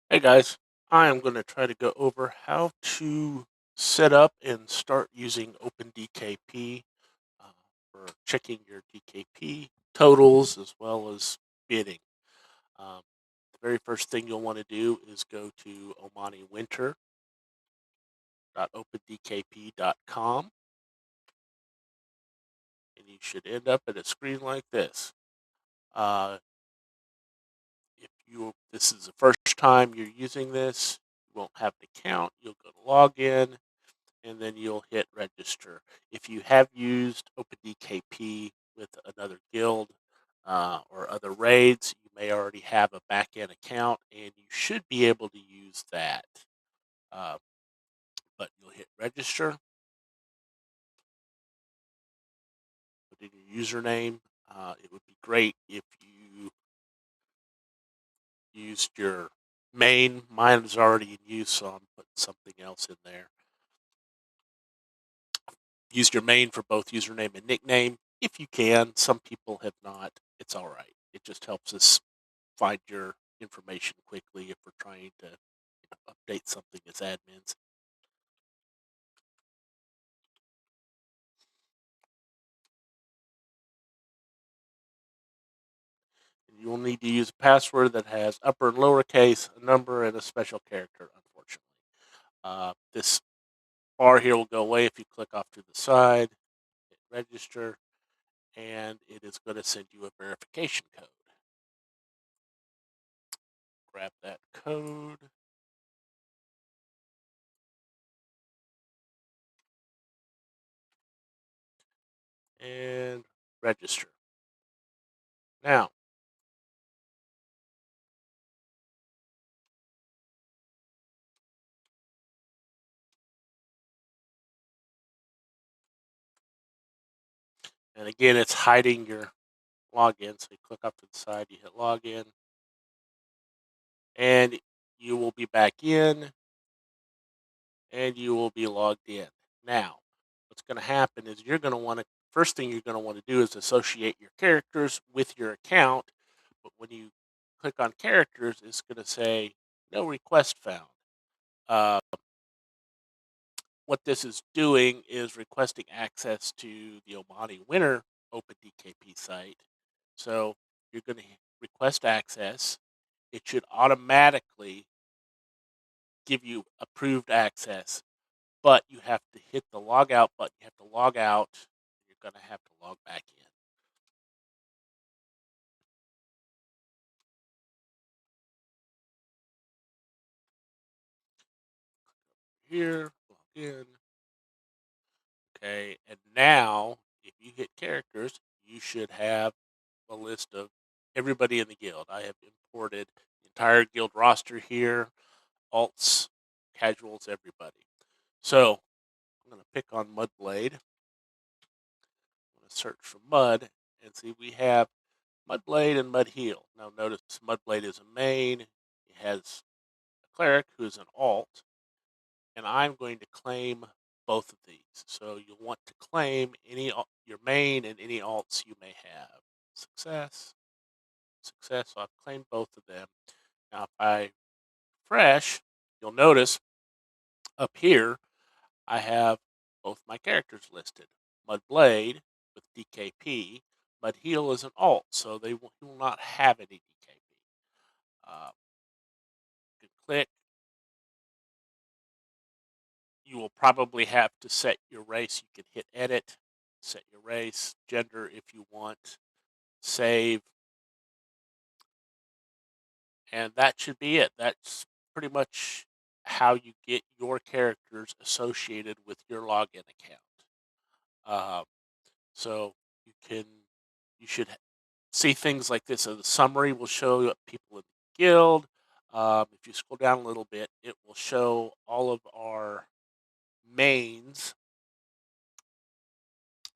Hey guys, I am going to try to go over how to set up and start using OpenDKP uh, for checking your DKP totals as well as bidding. Um, the very first thing you'll want to do is go to omaniwinter.opendkp.com, and you should end up at a screen like this. Uh, if this is the first time you're using this, you won't have an account. You'll go to login and then you'll hit register. If you have used OpenDKP with another guild or other raids, you may already have a back-end account, and you should be able to use that. Uh, but you'll hit register, put in your username. It would be great if you used your main. Mine is already in use, so I'm putting something else in there. Use your main for both username and nickname if you can. Some people have not. It's all right. It just helps us find your information quickly if we're trying to update something as admins. And you will need to use a password that has upper and lowercase, a number, and a special character, unfortunately. This bar here will go away if you click off to the side, hit register, and it is going to send you a verification code. Grab that code. And register. Now, and again, it's hiding your login. So you click off to the side, you hit login, and you will be back in and you will be logged in. Now, what's going to happen is you're going to want to, first thing you're going to want to do is associate your characters with your account. But when you click on characters, it's going to say no request found. Uh, what this is doing is requesting access to the Omani Winter OpenDKP site. So you're going to request access. It should automatically give you approved access, but you have to hit the log out button. You have to log out. You're going to have to log back in. Here, log in. Okay, and now if you hit characters, you should have a list of everybody in the guild. I have imported the entire guild roster here, alts, casuals, everybody. So I'm going to pick on Mudblade. I'm going to search for Mud and see we have Mudblade and Mudheal. Now notice Mudblade is a main. It has a cleric who is an alt, and I'm going to claim both of these. So you'll want to claim your main and any alts you may have. Success, success. So I've claimed both of them. Now if I refresh, you'll notice up here I have both my characters listed. Mudblade with DKP, Mudheal is an alt, so he will not have any DKP. You can click. You will probably have to set your race. You can hit edit, set your race, gender if you want, save, and that should be it. That's pretty much how you get your characters associated with your login account. Uh, so you can, you should see things like this. So the summary will show up people in the guild. If you scroll down a little bit, it will show all of our mains.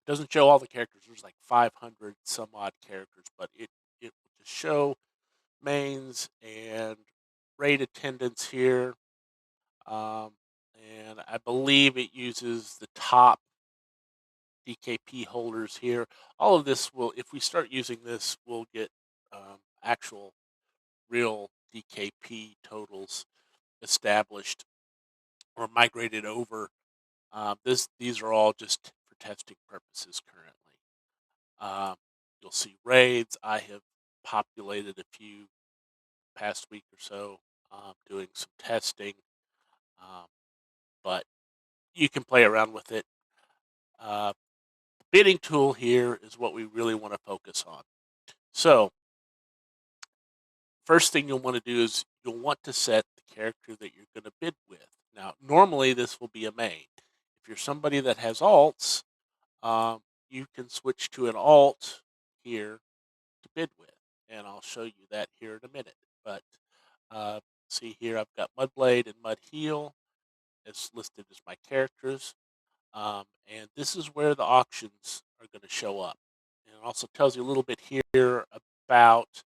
Doesn't show all the characters. There's like 500 some odd characters, but it will just show mains and raid attendance here. Um, and I believe it uses the top DKP holders here. All of this will, if we start using this, we'll get actual real DKP totals established or migrated over. These are all just for testing purposes currently. Um, you'll see raids. I have populated a few past week or so, doing some testing, um, but you can play around with it. The bidding tool here is what we really want to focus on. So, first thing you'll want to do is you'll want to set the character that you're going to bid with. Now, normally this will be a main. If you're somebody that has alts, you can switch to an alt here to bid with, and I'll show you that here in a minute. But uh, see here, I've got Mudblade and Mudheal as listed as my characters, and this is where the auctions are going to show up. And it also tells you a little bit here about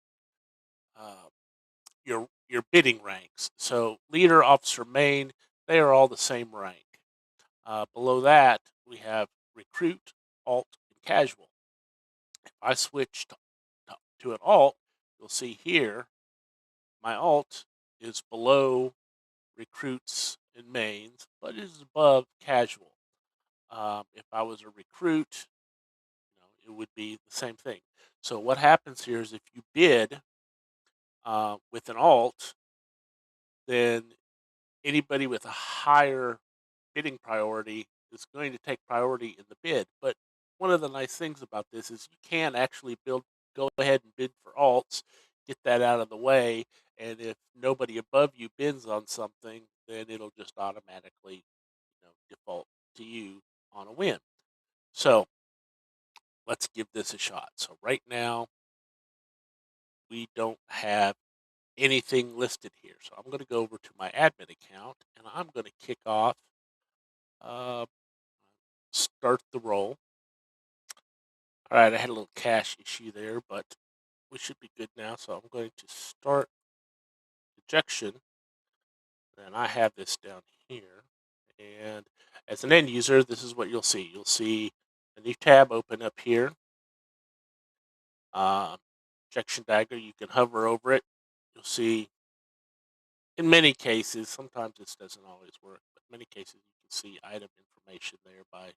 uh, your bidding ranks. So leader, officer, main, they are all the same rank. Below that, we have recruit, alt, and casual. If I switch to an alt, you'll see here my alt is below recruits and mains, but it is above casual. If I was a recruit, it would be the same thing. So what happens here is if you bid with an alt, then anybody with a higher bidding priority is going to take priority in the bid. But one of the nice things about this is you can actually go ahead and bid for alts, get that out of the way, and if nobody above you bids on something, then it'll just automatically, default to you on a win. So let's give this a shot. So right now we don't have anything listed here. So I'm going to go over to my admin account and I'm going to kick off, uh, start the roll. All right, I had a little cache issue there, but we should be good now. So I'm going to start ejection, and I have this down here. And as an end user, this is what you'll see. You'll see a new tab open up here. Ejection dagger, you can hover over it. You'll see, in many cases, sometimes this doesn't always work, but in many cases you can see item information there by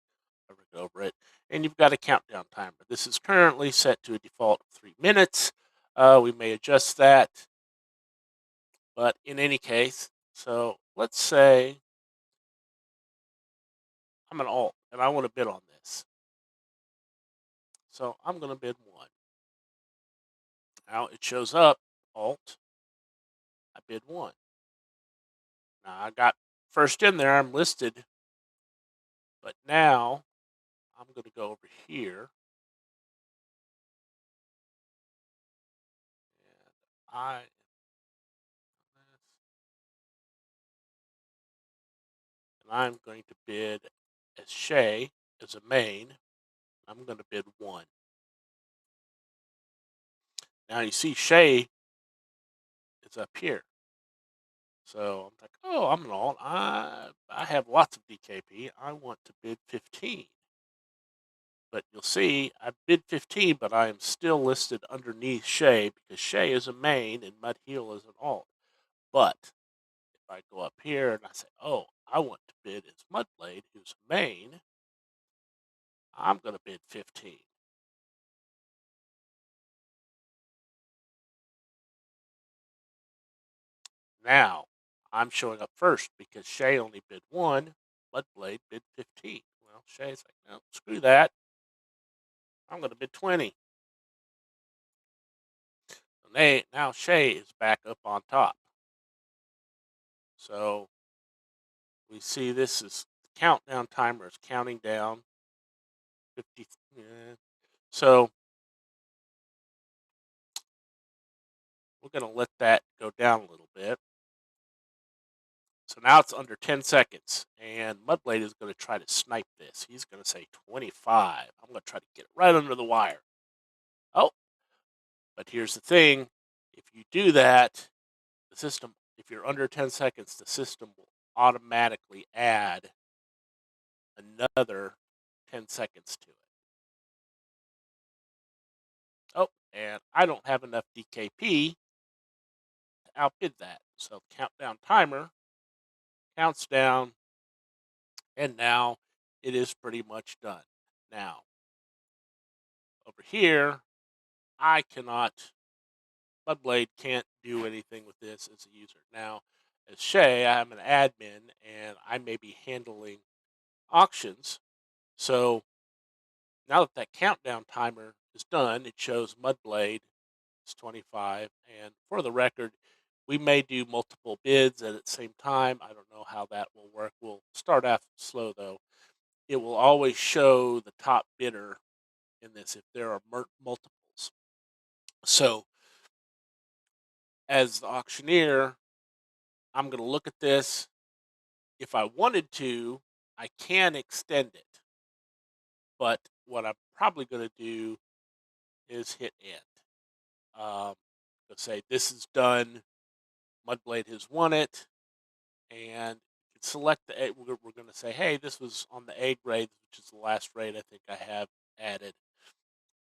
hovering over it. And you've got a countdown timer. This is currently set to a default of 3 minutes. We may adjust that, but in any case, so let's say I'm an alt and I want to bid on this. So I'm going to bid 1. Now it shows up, alt, I bid 1. Now I got first in there, I'm listed, but now I'm going to go over here and I'm going to bid as Shay as a main. I'm going to bid 1. Now you see Shay is up here. So I'm like, oh, I'm an alt. I have lots of DKP. I want to bid 15. But you'll see I bid 15, but I am still listed underneath Shay because Shay is a main and Mudheal is an alt. But if I go up here and I say, oh, I want to bid as Mudblade, who's a main, I'm going to bid 15. Now, I'm showing up first because Shay only bid 1, Mudblade bid 15. Well, Shay's like, no, screw that. I'm going to bid 20. And now Shay is back up on top. So we see this is the countdown timer is counting down 50. So we're going to let that go down a little bit. So now it's under 10 seconds, and Mudblade is going to try to snipe this. He's going to say 25. I'm going to try to get it right under the wire. Oh, but here's the thing. If you do that, the system, if you're under 10 seconds, the system will automatically add another 10 seconds to it. Oh, and I don't have enough DKP to outbid that. So countdown timer counts down, and now it is pretty much done. Now, over here, I cannot, Mudblade can't do anything with this as a user. Now, as Shay, I'm an admin and I may be handling auctions. So now that that countdown timer is done, it shows Mudblade is 25. And for the record, we may do multiple bids at the same time. I don't know how that will work. We'll start off slow though. It will always show the top bidder in this if there are multiples. So as the auctioneer, I'm going to look at this. If I wanted to, I can extend it. But what I'm probably going to do is hit end. Let's say this is done. Mudblade has won it, and you can select the A. We're going to say, hey, this was on the A grade, which is the last rate I think I have added,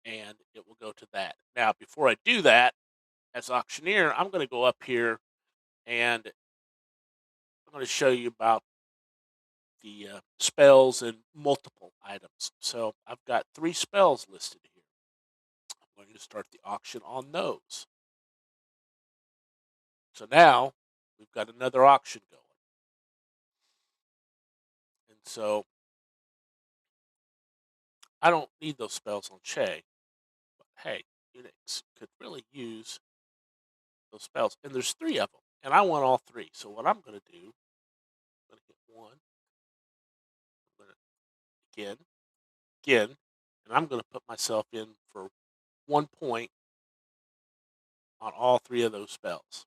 and it will go to that. Now, before I do that, as auctioneer, I'm going to go up here and I'm going to show you about the spells and multiple items. So I've got 3 spells listed here. I'm going to start the auction on those. So now we've got another auction going. And so I don't need those spells on Che, but hey, Unix could really use those spells. And there's 3 of them, and I want all 3. So what I'm going to do, I'm going to hit 1, I'm going to again, and I'm going to put myself in for 1 point on all 3 of those spells.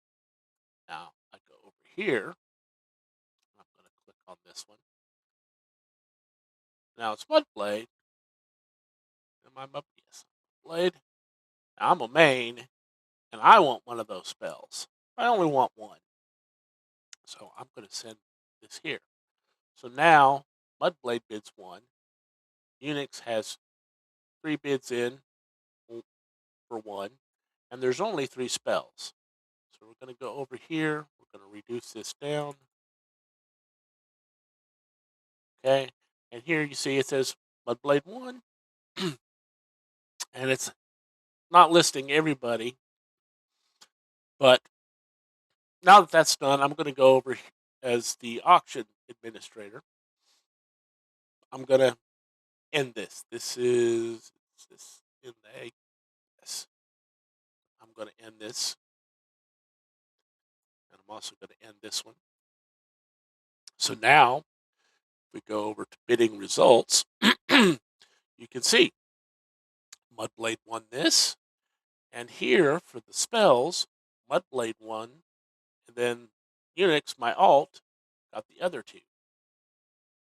Now I go over here. I'm going to click on this one. Now it's Mudblade. Am I up? Yes, Blade. Now I'm a main, and I want one of those spells. I only want 1. So I'm going to send this here. So now Mudblade bids 1. Unix has 3 bids in for 1. And there's only 3 spells. So we're going to go over here. We're going to reduce this down. Okay. And here you see it says Mudblade 1. And it's not listing everybody. But now that that's done, I'm going to go over as the auction administrator. I'm going to end this. This is in the egg. Yes. I'm going to end this. And I'm also going to end this one. So now, if we go over to bidding results, you can see Mudblade won this. And here, for the spells, Mudblade won. And then Unix, my alt, got the other 2.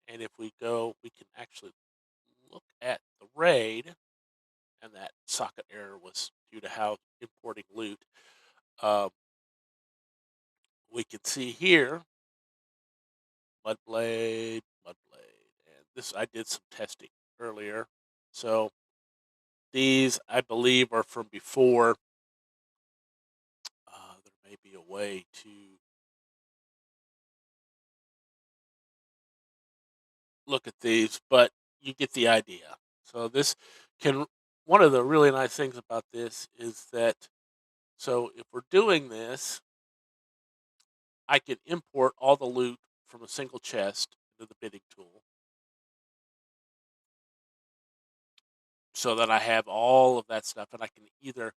And if we go, we can actually look at the raid. And that socket error was due to how importing loot. We can see here Mudblade, and this I did some testing earlier. So these I believe are from before. There may be a way to look at these, but you get the idea. So this can, one of the really nice things about this is that, so if we're doing this, I can import all the loot from a single chest into the bidding tool so that I have all of that stuff, and I can either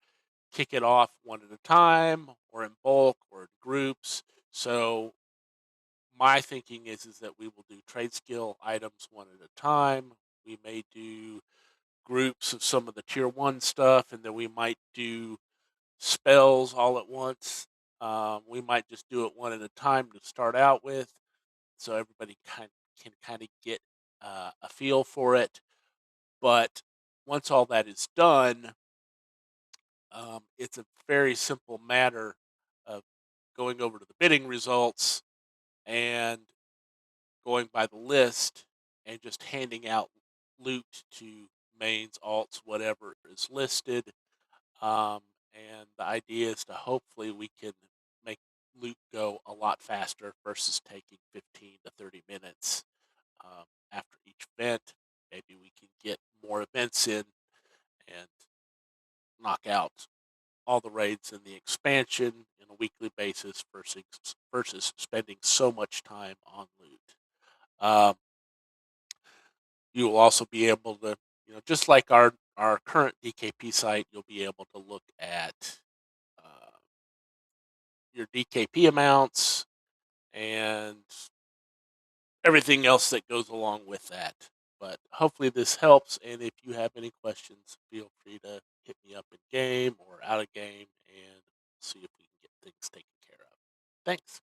kick it off one at a time or in bulk or in groups. So my thinking is that we will do trade skill items one at a time. We may do groups of some of the tier 1 stuff, and then we might do spells all at once. We might just do it one at a time to start out with, so everybody can kind of get a feel for it. But once all that is done, it's a very simple matter of going over to the bidding results and going by the list and just handing out loot to mains, alts, whatever is listed. And the idea is to hopefully we can make lot faster versus taking 15 to 30 minutes after each event. Maybe we can get more events in and knock out all the raids in the expansion in a weekly basis versus spending so much time on loot. Um, you will also be able to, just like our current DKP site, you'll be able to look at uh, your DKP amounts and everything else that goes along with that. But hopefully this helps. And if you have any questions, feel free to hit me up in game or out of game and see if we can get things taken care of. Thanks.